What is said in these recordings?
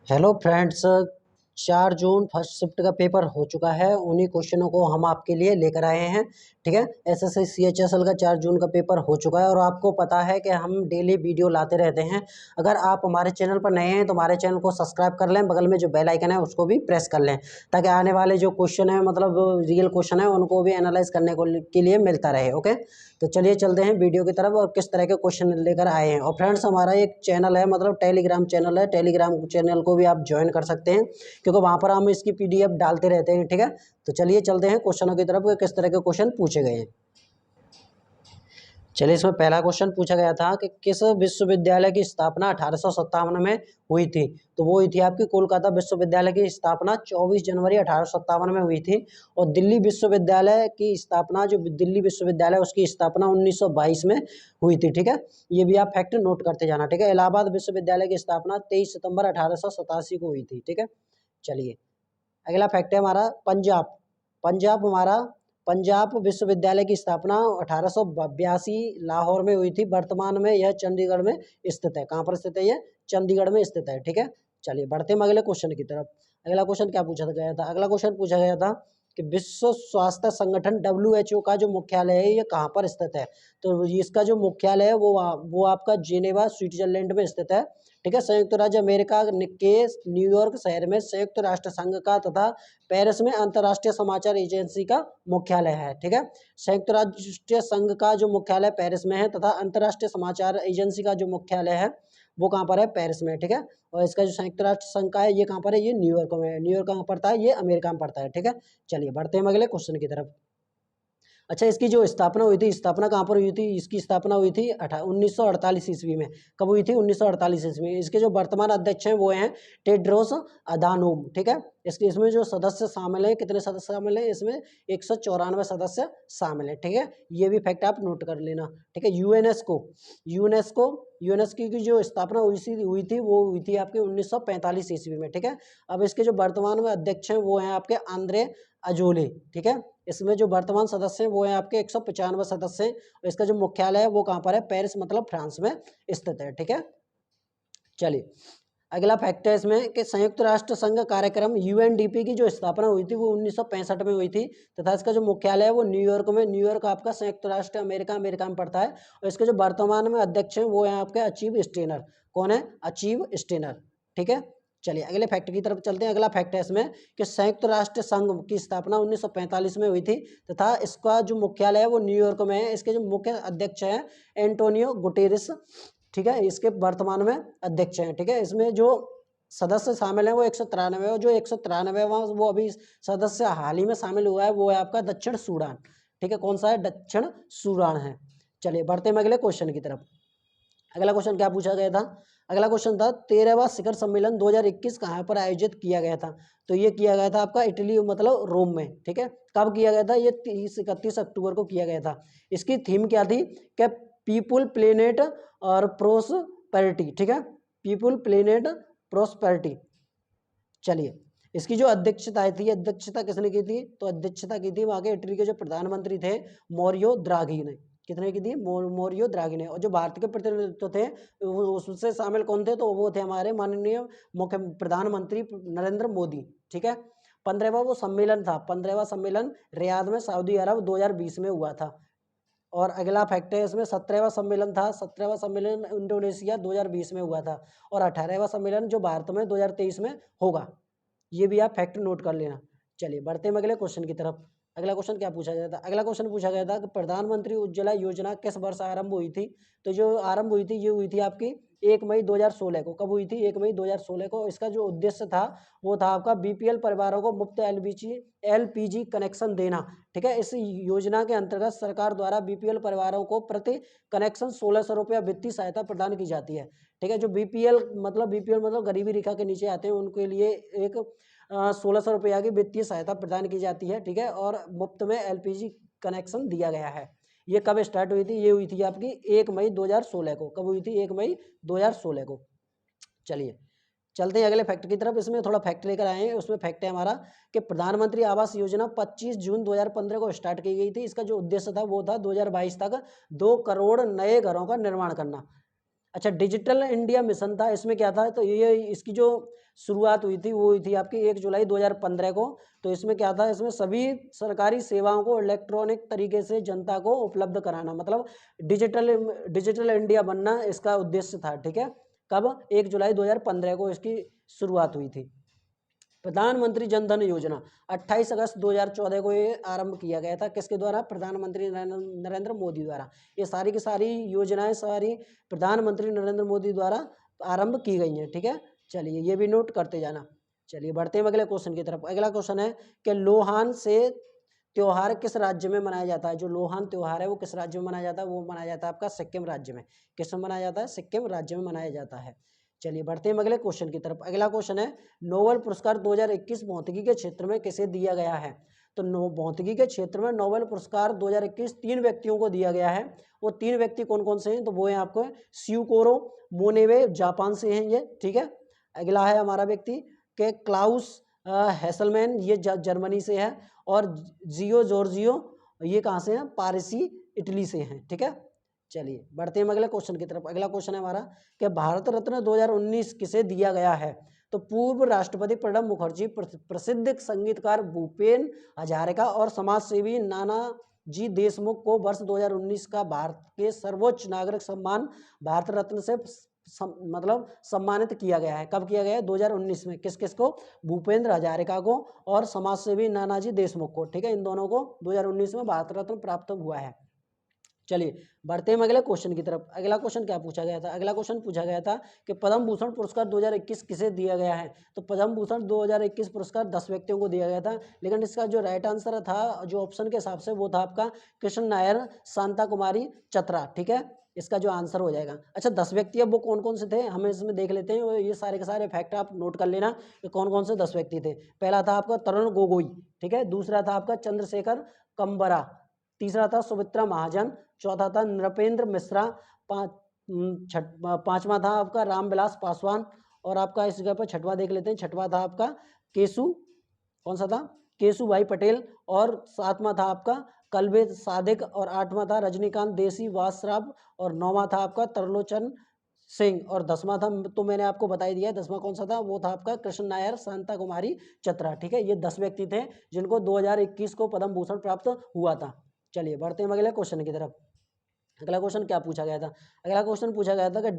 Hello friends. 4 June first shift का paper हो चुका है। उन्हीं क्वेश्चनों को हम आपके लिए लेकर आए हैं। ठीक है। एसएससी सीएचएसएल का 4 जून का पेपर हो चुका है और आपको पता है कि हम डेली वीडियो लाते रहते हैं। अगर आप हमारे चैनल पर नए हैं तो हमारे चैनल को सब्सक्राइब कर लें, बगल में जो बेल आइकन है उसको भी प्रेस कर लें, ताकि आने वाले जो क्वेश्चन है मतलब रियल क्वेश्चन है उनको भी एनालाइज करने को के लिए मिलता रहे। ओके, तो चलिए चलते हैं वीडियो की तरफ और किस तरह के क्वेश्चन लेकर आए हैं। और फ्रेंड्स, हमारा एक चैनल है, मतलब टेलीग्राम चैनल है। टेलीग्राम चैनल को भी आप ज्वाइन कर सकते हैं, क्योंकि वहाँ पर हम इसकी पीडीएफ डालते रहते हैं। ठीक है, तो चलिए चलते हैं क्वेश्चनों की तरफ कि किस तरह के क्वेश्चन पूछे गए हैं। चलिए, इसमें पहला क्वेश्चन पूछा गया था कि किस विश्वविद्यालय की स्थापना 1857 में हुई थी। तो वो हुई थी आपकी कोलकाता विश्वविद्यालय की स्थापना 24 जनवरी 1857 में हुई थी। और दिल्ली विश्वविद्यालय की स्थापना, जो दिल्ली विश्वविद्यालय उसकी स्थापना 1922 में हुई थी। ठीक है, ये भी आप फैक्ट नोट करते जाना। ठीक है, इलाहाबाद विश्वविद्यालय की स्थापना 23 सितंबर 1887 को हुई थी। ठीक है, चलिए अगला फैक्ट है हमारा पंजाब। पंजाब हमारा पंजाब विश्वविद्यालय की स्थापना 1882 लाहौर में हुई थी। वर्तमान में यह चंडीगढ़ में स्थित है। कहाँ पर स्थित है? ये चंडीगढ़ में स्थित है। ठीक है, चलिए बढ़ते हैं अगले क्वेश्चन की तरफ। अगला क्वेश्चन क्या पूछा गया था? अगला क्वेश्चन पूछा गया था कि विश्व स्वास्थ्य संगठन WHO का जो मुख्यालय है ये कहाँ पर स्थित है। तो इसका जो मुख्यालय है वो आपका जिनेवा स्विट्जरलैंड में स्थित है। ठीक है, संयुक्त राज्य अमेरिका के न्यूयॉर्क शहर में संयुक्त राष्ट्र संघ का तथा पेरिस में अंतर्राष्ट्रीय समाचार एजेंसी का मुख्यालय है। ठीक है, संयुक्त राष्ट्र संघ का जो मुख्यालय पेरिस में है तथा अंतर्राष्ट्रीय समाचार एजेंसी का जो मुख्यालय है वो कहाँ पर है? पेरिस में। ठीक है, और इसका जो संयुक्त राष्ट्र संघ का है ये कहाँ पर है? ये न्यूयॉर्क में है। न्यूयॉर्क कहाँ पड़ता है? ये अमेरिका में पड़ता है। ठीक है, चलिए बढ़ते हैं अगले क्वेश्चन की तरफ। अच्छा, इसकी जो स्थापना हुई थी, स्थापना कहाँ पर हुई थी? इसकी स्थापना हुई थी 1948 ईस्वी में। कब हुई थी? 1948 ईस्वी में। इसके जो वर्तमान अध्यक्ष हैं वो हैं टेड्रोस अधानोम। ठीक है, इसमें जो सदस्य शामिल हैं, कितने सदस्य शामिल हैं इसमें? 194 सदस्य शामिल हैं। ठीक है, ये भी फैक्ट आप नोट कर लेना। ठीक है, यूनेस्को यूनेस्को यूनेस्को की जो स्थापना हुई थी वो हुई थी आपके 1945 ईस्वी में। ठीक है, अब इसके जो वर्तमान में अध्यक्ष हैं वो हैं आपके आंद्रे अजोले। ठीक है, इसमें जो वर्तमान सदस्य हैं वो हैं आपके 195 सदस्य हैं। और इसका जो मुख्यालय है वो कहाँ पर है? पेरिस, मतलब फ्रांस में स्थित है। ठीक है, चलिए अगला फैक्ट है इसमें कि संयुक्त राष्ट्र संघ कार्यक्रम UNDP की जो स्थापना हुई थी वो 1965 में हुई थी तथा इसका जो मुख्यालय है वो न्यूयॉर्क में। न्यूयॉर्क आपका संयुक्त राष्ट्र अमेरिका में पड़ता है। और इसके जो वर्तमान में अध्यक्ष हैं वो हैं आपके अचीव स्टेनर। कौन है? Achim Steiner. ठीक है, चलिए अगले फैक्ट की तरफ चलते हैं। अगला फैक्ट है इसमें कि संयुक्त राष्ट्र संघ की स्थापना 1945 में हुई थी तथा इसका जो मुख्यालय है वो न्यूयॉर्क में है। इसके जो मुख्य अध्यक्ष हैं एंटोनियो गुटेरेस। ठीक है, इसके वर्तमान में अध्यक्ष हैं। ठीक है, इसमें जो सदस्य शामिल हैं वो 193 और जो 193 वो अभी सदस्य हाल ही में शामिल हुआ है वो है आपका दक्षिण सूडान। ठीक है, कौन सा है? दक्षिण सूडान है। चलिए बढ़ते हैं अगले क्वेश्चन की तरफ। अगला क्वेश्चन क्या पूछा गया था? अगला क्वेश्चन था 13वां शिखर सम्मेलन 2021 कहाँ पर आयोजित किया गया था। तो ये किया गया था आपका इटली, मतलब रोम में। ठीक है, कब किया गया था? ये 30-31 अक्टूबर को किया गया था। इसकी थीम क्या थी? क्या पीपुल, प्लेनेट और प्रोस्पेरिटी। ठीक है, पीपुल, प्लेनेट, प्रोस्पेरिटी। चलिए इसकी जो अध्यक्षता थी, अध्यक्षता किसने की थी? तो अध्यक्षता की थी वहाँ के इटली के जो प्रधानमंत्री थे मोरियो द्राघी ने। कितने की थी? मोरियो द्राघी ने। और जो भारत के प्रतिनिधित्व थे उससे शामिल कौन थे? तो वो थे हमारे माननीय मुख्य प्रधानमंत्री नरेंद्र मोदी। ठीक है, 15वां वो सम्मेलन था। 15वां सम्मेलन रियाद में सऊदी अरब 2020 में हुआ था। और अगला फैक्ट है इसमें 17वां सम्मेलन था। 17वां सम्मेलन इंडोनेशिया 2020 में हुआ था। और 18वां सम्मेलन जो भारत में 2023 में होगा। ये भी आप फैक्ट नोट कर लेना। चलिए बढ़ते हैं अगले क्वेश्चन की तरफ। अगला क्वेश्चन क्या पूछा गया था? अगला क्वेश्चन पूछा गया था कि प्रधानमंत्री उज्ज्वला योजना किस वर्ष आरंभ हुई थी। तो जो आरंभ हुई थी ये हुई थी आपकी 1 मई 2016 को। कब हुई थी? 1 मई 2016 को। इसका जो उद्देश्य था वो था आपका BPL परिवारों को मुफ्त LPG कनेक्शन देना। ठीक है, इस योजना के अंतर्गत सरकार द्वारा BPL परिवारों को प्रति कनेक्शन 1600 रुपया वित्तीय सहायता प्रदान की जाती है। ठीक है, जो BPL मतलब गरीबी रेखा के नीचे आते हैं उनके लिए एक 1600 रुपया की वित्तीय सहायता प्रदान की जाती है। ठीक है, और मुफ्त में LPG कनेक्शन दिया गया है। ये कब स्टार्ट हुई थी? ये हुई थी आपकी 1 मई 2016 को। कब हुई थी? 1 मई 2016 को। चलिए चलते हैं अगले फैक्ट की तरफ। इसमें थोड़ा फैक्ट लेकर आए हैं। उसमें फैक्ट है हमारा कि प्रधानमंत्री आवास योजना 25 जून 2015 को स्टार्ट की गई थी। इसका जो उद्देश्य था वो था 2022 तक 2 करोड़ नए घरों का निर्माण करना। अच्छा, डिजिटल इंडिया मिशन था, इसमें क्या था, तो ये इसकी जो शुरुआत हुई थी वो हुई थी आपकी 1 जुलाई 2015 को। तो इसमें क्या था, इसमें सभी सरकारी सेवाओं को इलेक्ट्रॉनिक तरीके से जनता को उपलब्ध कराना, मतलब डिजिटल डिजिटल इंडिया बनना इसका उद्देश्य था। ठीक है, कब, 1 जुलाई 2015 को इसकी शुरुआत हुई थी। प्रधानमंत्री जन धन योजना 28 अगस्त 2014 को ये आरंभ किया गया था, किसके द्वारा, प्रधानमंत्री नरेंद्र मोदी द्वारा। ये सारी की सारी योजनाएं सारी प्रधानमंत्री नरेंद्र मोदी द्वारा आरंभ की गई हैं। ठीक है, चलिए ये भी नोट करते जाना। चलिए बढ़ते हैं अगले क्वेश्चन की तरफ। अगला क्वेश्चन है कि लोहान से त्योहार किस राज्य में मनाया जाता है। जो लोहान त्योहार है वो किस राज्य में मनाया जाता है, वो मनाया जाता है आपका सिक्किम राज्य में। किस में मनाया जाता है, सिक्किम राज्य में मनाया जाता है। चलिए बढ़ते हैं अगले क्वेश्चन की तरफ। अगला क्वेश्चन है नोबेल पुरस्कार 2021 भौतिकी के क्षेत्र में किसे दिया गया है। तो भौतिकी के क्षेत्र में नोबेल पुरस्कार 2021 तीन व्यक्तियों को दिया गया है। वो तीन व्यक्ति कौन कौन से हैं, तो वो है आपको स्यूकोरो मोनेवे, जापान से हैं ये। ठीक है, अगला है हमारा व्यक्ति के क्लाउस हैसलमैन, ये जर्मनी से है। और जियो जॉर्जियो, ये कहाँ से हैं, पारसी इटली से हैं। ठीक है, चलिए बढ़ते हैं अगले क्वेश्चन की तरफ। अगला क्वेश्चन है हमारा कि भारत रत्न 2019 किसे दिया गया है। तो पूर्व राष्ट्रपति प्रणब मुखर्जी, प्रसिद्ध संगीतकार भूपेन हजारिका और समाजसेवी नानाजी देशमुख को वर्ष 2019 का भारत के सर्वोच्च नागरिक सम्मान भारत रत्न से मतलब सम्मानित किया गया है। कब किया गया है, 2019 में। किस किस को, भूपेंद्र हजारिका को और समाजसेवी नानाजी देशमुख को। ठीक है, इन दोनों को 2019 में भारत रत्न प्राप्त हुआ है। चलिए बढ़ते हैं अगले क्वेश्चन की तरफ। अगला क्वेश्चन क्या पूछा गया था, अगला क्वेश्चन पूछा गया था कि पद्म भूषण पुरस्कार 2021 किसे दिया गया है। तो पद्म भूषण 2021 पुरस्कार 10 व्यक्तियों को दिया गया था, लेकिन इसका जो राइट आंसर था, जो ऑप्शन के हिसाब से, वो था आपका कृष्ण नायर, शांता कुमारी चतरा। ठीक है, इसका जो आंसर हो जाएगा। अच्छा, 10 व्यक्ति अब वो कौन कौन से थे, हमें इसमें देख लेते हैं। ये सारे के सारे फैक्ट आप नोट कर लेना कि कौन कौन से 10 व्यक्ति थे। पहला था आपका तरुण गोगोई। ठीक है, दूसरा था आपका चंद्रशेखर कंबरा, तीसरा था सुमित्रा महाजन, चौथा था नृपेंद्र मिश्रा, पांचवा था आपका रामविलास पासवान, और आपका इस जगह पर छठवां देख लेते हैं। छठवां था आपका केशु, कौन सा था, केशु भाई पटेल, और सातवां था आपका कलबे सादिक, और आठवां था रजनीकांत देसी वासराव, और नौवां था आपका तरलोचन सिंह, और 10वां था, तो मैंने आपको बता ही दिया है 10वां कौन सा था, वो था आपका कृष्ण नायर, शांता कुमारी चतरा। ठीक है, ये 10 व्यक्ति थे जिनको 2021 को पद्म भूषण प्राप्त हुआ था। चलिए बढ़ते हैं अगले क्वेश्चन की तरफ। अगला क्वेश्चन क्या पूछा गया था, अगला क्वेश्चन पूछा गया था कि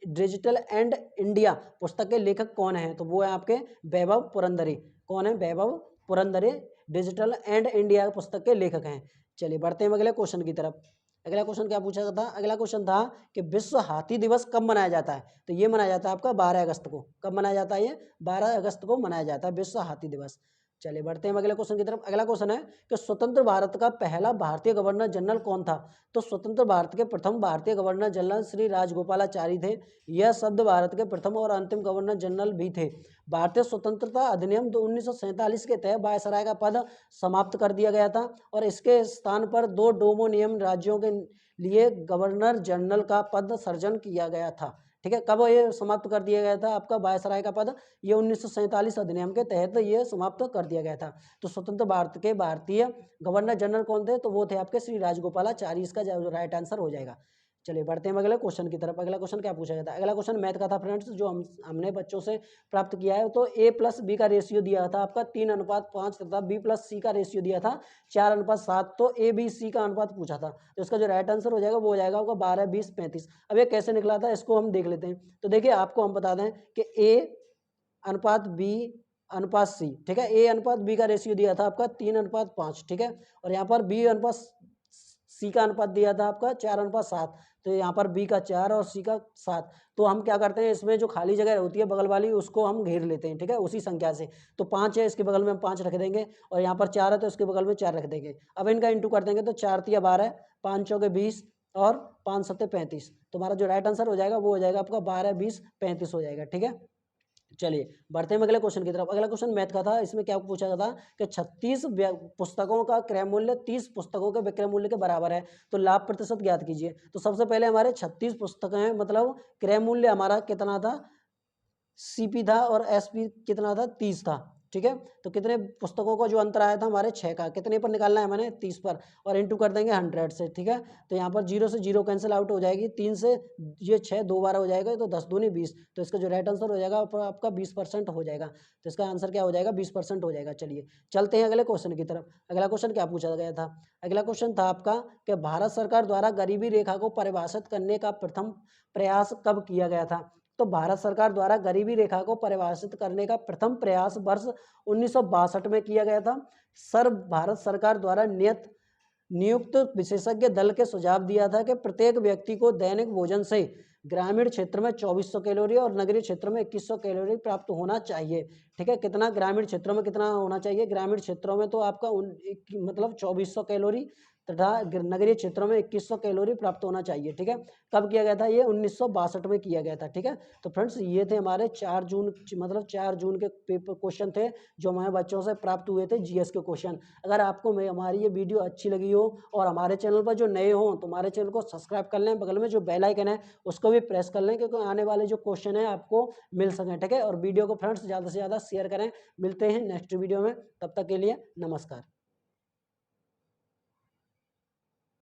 डिजिटल एंड इंडिया पुस्तक के लेखक कौन है। तो वो है आपके वैभव पुरंदरे। कौन है, वैभव पुरंदरे डिजिटल एंड इंडिया पुस्तक के लेखक हैं। चलिए बढ़ते हैं अगले क्वेश्चन की तरफ। अगला क्वेश्चन क्या पूछा था, अगला क्वेश्चन था कि विश्व हाथी दिवस कब मनाया जाता है। तो ये मनाया जाता है आपका 12 अगस्त को। कब मनाया जाता है, ये 12 अगस्त को मनाया जाता है विश्व हाथी दिवस। चलिए बढ़ते हैं अगले क्वेश्चन की तरफ। अगला क्वेश्चन है कि स्वतंत्र भारत का पहला भारतीय गवर्नर जनरल कौन था। तो स्वतंत्र भारत के प्रथम भारतीय गवर्नर जनरल श्री राजगोपालाचारी थे। यह शब्द भारत के प्रथम और अंतिम गवर्नर जनरल भी थे। भारतीय स्वतंत्रता अधिनियम 1947 के तहत वायसराय का पद समाप्त कर दिया गया था, और इसके स्थान पर 2 डोमिनियन राज्यों के लिए गवर्नर जनरल का पद सृजन किया गया था। ठीक है, कब ये समाप्त कर दिया गया था आपका वायसराय का पद, ये 1947 अधिनियम के तहत ये समाप्त कर दिया गया था। तो स्वतंत्र भारत के भारतीय गवर्नर जनरल कौन थे, तो वो थे आपके श्री राजगोपालाचारी। इसका जो राइट आंसर हो जाएगा। चलिए बढ़ते हैं अगले क्वेश्चन की तरफ। अगला क्वेश्चन क्या पूछा गया था, अगला क्वेश्चन मैथ का था फ्रेंड्स, जो हमने बच्चों से प्राप्त किया है। तो A+B का रेशियो दिया था आपका 3:5 तथा B+C का रेशियो दिया था 4:7। तो ABC का अनुपात पूछा था, तो इसका जो राइट आंसर हो जाएगा वो हो जाएगा आपका 12, 20, 35। अब ये कैसे निकला था, इसको हम देख लेते हैं। तो देखिए आपको हम बता दें कि A:B:C। ठीक है, A:B का रेशियो दिया था आपका 3:5। ठीक है, और यहाँ पर B:C का अनुपात दिया था आपका 4:7। तो यहाँ पर B का 4 और C का 7। तो हम क्या करते हैं, इसमें जो खाली जगह होती है बगल वाली, उसको हम घेर लेते हैं। ठीक है, उसी संख्या से। तो 5 है, इसके बगल में हम 5 रख देंगे, और यहाँ पर 4 है तो इसके बगल में 4 रख देंगे। अब इनका इंटू कर देंगे, तो 4×3 12, 5×4 20, और 5×7 35। तुम्हारा जो राइट आंसर हो जाएगा वो हो जाएगा आपका 12, 20, 35 हो जाएगा। ठीक है, चलिए बढ़ते हैं अगले क्वेश्चन की तरफ। अगला क्वेश्चन मैथ का था। इसमें क्या पूछा गया था कि 36 पुस्तकों का क्रय मूल्य 30 पुस्तकों के विक्रय मूल्य के बराबर है, तो लाभ प्रतिशत ज्ञात कीजिए। तो सबसे पहले हमारे 36 पुस्तकें हैं, मतलब क्रय मूल्य हमारा कितना था, CP था, और SP कितना था, 30 था। ठीक है। तो कितने पुस्तकों का जो अंतर आया था हमारे 6 का, कितने पर निकालना है मैंने 30 पर, और इंटू कर देंगे 100 से, ठीक है। तो यहाँ पर 0 से 0 कैंसिल आउट हो जाएगी, 3 से ये 6 दो बार हो जाएगा, तो 10 दूनी 20, तो इसका जो राइट आंसर हो जाएगा आपका 20% हो जाएगा। तो इसका आंसर क्या हो जाएगा, 20% हो जाएगा। चलिए चलते हैं अगले क्वेश्चन की तरफ। अगला क्वेश्चन क्या पूछा गया था, अगला क्वेश्चन था आपका कि भारत सरकार द्वारा गरीबी रेखा को परिभाषित करने का प्रथम प्रयास कब किया गया था। तो भारत सरकार द्वारा गरीबी रेखा को परिभाषित करने का प्रथम प्रयास वर्ष 1962 में किया गया था। भारत सरकार द्वारा नियुक्त विशेषज्ञ दल के सुझाव दिया था कि प्रत्येक व्यक्ति को दैनिक भोजन से ग्रामीण क्षेत्र में 2400 कैलोरी और नगरीय क्षेत्र में 2100 कैलोरी प्राप्त होना चाहिए। ठीक है, कितना ग्रामीण क्षेत्रों में कितना होना चाहिए, ग्रामीण क्षेत्रों में तो आपका मतलब 2400 कैलोरी तथा नगरीय क्षेत्रों में 2100 कैलोरी प्राप्त होना चाहिए। ठीक है, कब किया गया था, ये 1962 में किया गया था। ठीक है, तो फ्रेंड्स ये थे हमारे 4 जून मतलब 4 जून के पेपर क्वेश्चन थे जो हमारे बच्चों से प्राप्त हुए थे जीएस के क्वेश्चन। अगर आपको हमारी ये वीडियो अच्छी लगी हो और हमारे चैनल पर जो नए हो तो हमारे चैनल को सब्सक्राइब कर लें, बगल में जो बेल आइकन है उसको भी प्रेस कर लें क्योंकि आने वाले जो क्वेश्चन है आपको मिल सकें। ठीक है, और वीडियो को फ्रेंड्स ज़्यादा से ज़्यादा शेयर करें। मिलते हैं नेक्स्ट वीडियो में, तब तक के लिए नमस्कार।